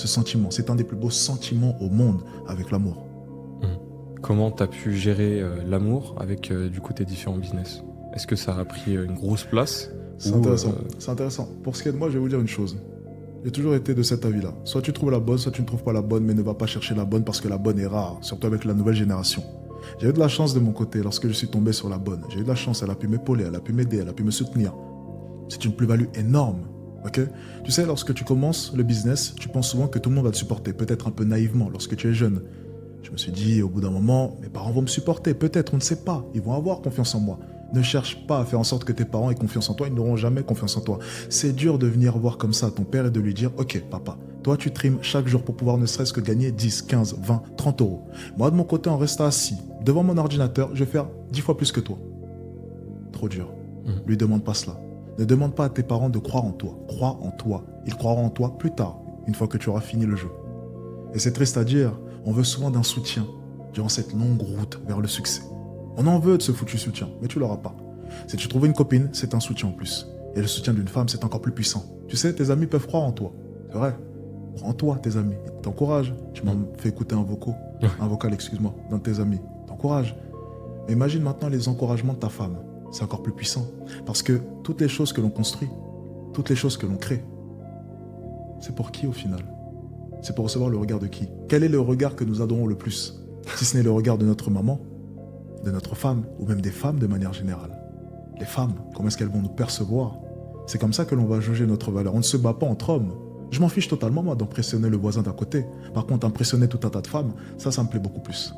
ce sentiment. C'est un des plus beaux sentiments au monde avec l'amour. Comment tu as pu gérer l'amour avec du coup tes différents business? Est-ce que ça a pris une grosse place C'est ou, intéressant, c'est intéressant. Pour ce qui est de moi, je vais vous dire une chose. J'ai toujours été de cet avis-là. Soit tu trouves la bonne, soit tu ne trouves pas la bonne, mais ne va pas chercher la bonne parce que la bonne est rare, surtout avec la nouvelle génération. J'ai eu de la chance de mon côté lorsque je suis tombé sur la bonne. J'ai eu de la chance, elle a pu m'épauler, elle a pu m'aider, elle a pu me soutenir. C'est une plus-value énorme. Ok? Tu sais, lorsque tu commences le business, tu penses souvent que tout le monde va te supporter, peut-être un peu naïvement lorsque tu es jeune. Je me suis dit, au bout d'un moment, mes parents vont me supporter, peut-être, on ne sait pas. Ils vont avoir confiance en moi. Ne cherche pas à faire en sorte que tes parents aient confiance en toi, ils n'auront jamais confiance en toi. C'est dur de venir voir comme ça ton père et de lui dire, ok papa, toi tu trimes chaque jour pour pouvoir ne serait-ce que gagner 10, 15, 20, 30 euros. Moi de mon côté, en restant assis devant mon ordinateur, je vais faire 10 fois plus que toi. Trop dur. Lui demande pas cela. Ne demande pas à tes parents de croire en toi. Crois en toi. Ils croiront en toi plus tard, une fois que tu auras fini le jeu. Et c'est triste à dire, on veut souvent d'un soutien durant cette longue route vers le succès. On en veut de ce foutu soutien, mais tu l'auras pas. Si tu trouves une copine, c'est un soutien en plus. Et le soutien d'une femme, c'est encore plus puissant. Tu sais, tes amis peuvent croire en toi. C'est vrai. Crois en toi, tes amis. Ils t'encouragent. Tu m'as fait écouter un vocal, excuse-moi, d'un de tes amis. T'encouragent. Mais imagine maintenant les encouragements de ta femme. C'est encore plus puissant. Parce que toutes les choses que l'on construit, toutes les choses que l'on crée, c'est pour qui au final? C'est pour recevoir le regard de qui? Quel est le regard que nous adorons le plus? Si ce n'est le regard de notre maman, de notre femme, ou même des femmes de manière générale. Les femmes, comment est-ce qu'elles vont nous percevoir? C'est comme ça que l'on va juger notre valeur. On ne se bat pas entre hommes. Je m'en fiche totalement, moi, d'impressionner le voisin d'à côté. Par contre, impressionner tout un tas de femmes, ça me plaît beaucoup plus.